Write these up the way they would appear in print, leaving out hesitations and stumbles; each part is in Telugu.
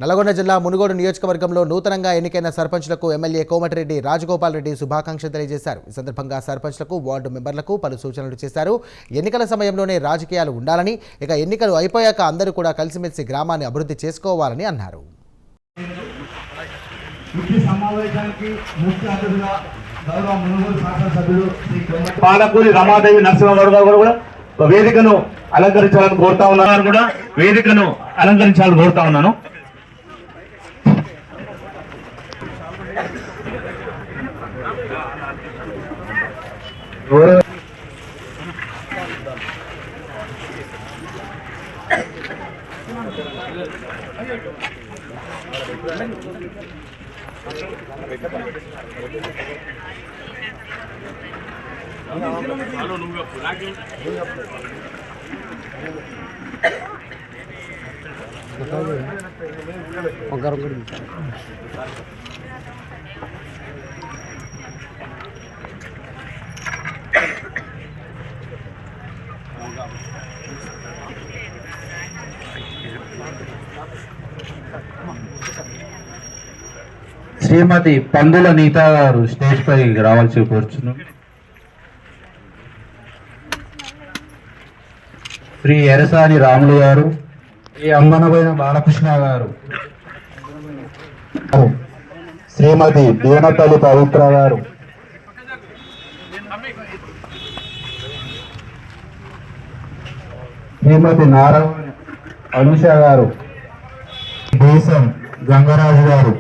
నల్గొండ జిల్లా మునుగోడు నియోజకవర్గంలో నూతనంగా ఎన్నికైన సర్పంచ్లకు ఎమ్మెల్యే కోమటిరెడ్డి రాజగోపాల్ రెడ్డి శుభాకాంక్షలు తెలియజేశారు. ఈ సందర్భంగా సర్పంచ్లకు, వార్డు మెంబర్లకు పలు సూచనలు చేశారు. ఎన్నికల సమయంలోనే రాజకీయాలు ఉండాలని, ఇక ఎన్నికలు అయిపోయాక అందరూ కూడా కలిసిమెలిసి గ్రామాన్ని అభివృద్ధి చేసుకోవాలని అన్నారు. పాలకూరి రమాదేవి నరసింహగౌడ్ గారు కూడా వేదికను అలంకరించాలని కోరుతా ఉన్నారు. కూడా వేదికను అలంకరించాలని కోరుతా ఉన్నాను. శ్రీమతి పందుల నీతా గారు స్టేజ్ పై రావాల్సి కోరుచున్నాం. శ్రీ ఎరసాని రాములు గారు, శ్రీ అంగనబోయిన బాలకృష్ణ గారు, శ్రీమతి దేవనపల్లి పవిత్ర గారు, శ్రీమతి నారాయణ అనుష గారు, దేశం గంగరాజు గారు,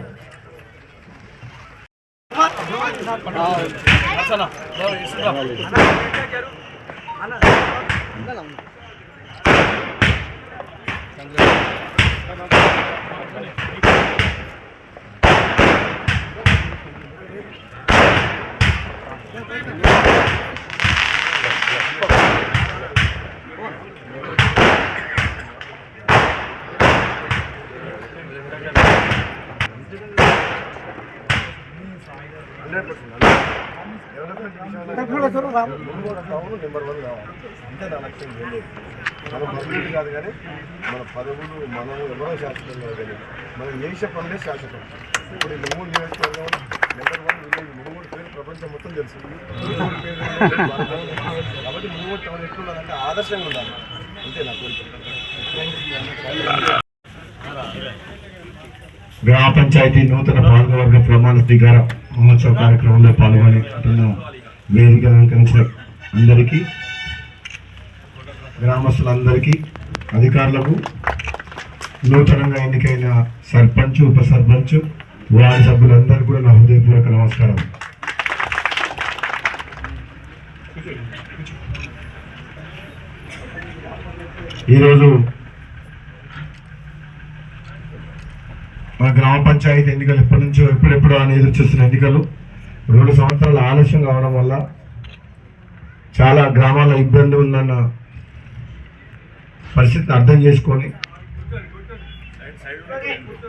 కాదు కానీ మన పదవులు మనం ఎవరో శాశ్వతం కాదు కానీ మనం చేసే పనులే శాశ్వతం. ఇప్పుడు ఈ మునుగోడు నియోజకవర్గం నెంబర్ 1 విలేజ్ మునుగోడు పేరు ప్రపంచం మొత్తం తెలుసు. మునుగోడు పేరు కాబట్టి మునుగోడు టౌన్ ఎట్లుండాలంటే ఆదర్శంగా ఉండాలి. అంతే నా కోరిక. గ్రామ పంచాయతీ నూతన పాలకవర్గ ప్రమాణ స్వీకార మహోత్సవ కార్యక్రమంలో పాల్గొని వేదిక అలంకరించిన అందరికీ, గ్రామస్తులందరికీ, అధికారులకు, నూతనంగా ఎన్నికైన సర్పంచ్, ఉప సర్పంచ్, వార్డు సభ్యులందరూ కూడా నా హృదయపూర్వక నమస్కారం. ఈరోజు మన గ్రామ పంచాయతీ ఎన్నికలు ఎప్పటి నుంచో ఎప్పుడెప్పుడు అని ఎదురు చూస్తున్న ఎన్నికలు 2 సంవత్సరాల ఆలస్యం కావడం వల్ల చాలా గ్రామాల ఇబ్బంది ఉందన్న పరిస్థితిని అర్థం చేసుకొని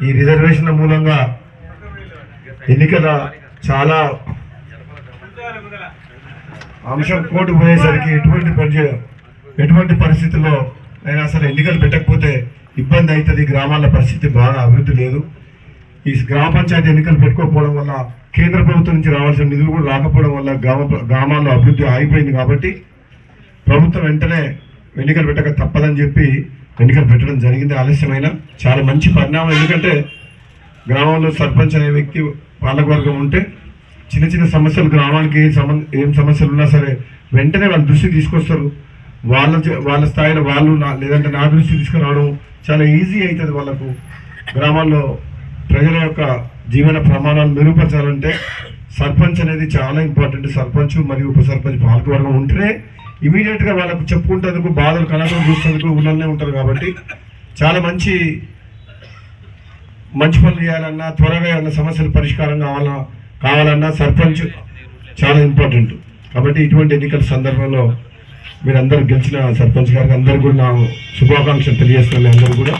ఈ రిజర్వేషన్ల మూలంగా ఎన్నికల చాలా అంశం కోర్టుకు పోయేసరికి ఎటువంటి పరిస్థితుల్లో అయినా సరే ఎన్నికలు పెట్టకపోతే ఇబ్బంది అవుతుంది. గ్రామాల పరిస్థితి బాగా అభివృద్ధి లేదు. ఈ గ్రామ పంచాయతీ ఎన్నికలు పెట్టుకోకపోవడం వల్ల, కేంద్ర ప్రభుత్వం నుంచి రావాల్సిన నిధులు కూడా రాకపోవడం వల్ల గ్రామాల్లో అభివృద్ధి ఆగిపోయింది. కాబట్టి ప్రభుత్వం వెంటనే ఎన్నికలు పెట్టక తప్పదని చెప్పి ఎన్నికలు పెట్టడం జరిగింది. ఆలస్యమైన చాలా మంచి పరిణామం. ఎందుకంటే గ్రామంలో సర్పంచ్ అనే వ్యక్తి పాలకవర్గం ఉంటే చిన్న చిన్న సమస్యలు, గ్రామానికి ఏం సమస్యలు ఉన్నా సరే వెంటనే వాళ్ళ దృష్టికి తీసుకొస్తారు. వాళ్ళ స్థాయిలో వాళ్ళు లేదంటే నా దృష్టికి తీసుకురావడం చాలా ఈజీ అవుతుంది. వాళ్ళకు గ్రామాల్లో ప్రజల యొక్క జీవన ప్రమాణాలు మెరుగుపరచాలంటే సర్పంచ్ అనేది చాలా ఇంపార్టెంట్. సర్పంచ్ మరియు ఉప సర్పంచ్ పాలకవర్గం ఉంటేనే ఇమీడియట్గా వాళ్ళకు చెప్పుకుంటేందుకు, బాధలు కనకలు చూసేందుకు ఊళ్ళనే ఉంటారు. కాబట్టి చాలా మంచి పనులు చేయాలన్నా, త్వరగా ఏమన్నా సమస్యలు పరిష్కారం కావాలన్నా సర్పంచ్ చాలా ఇంపార్టెంట్. కాబట్టి ఇటువంటి ఎన్నికల సందర్భంలో మీరందరూ గెలిచిన సర్పంచ్ గారికి అందరూ కూడా నా శుభాకాంక్షలు తెలియజేస్తున్నాను. అందరూ కూడా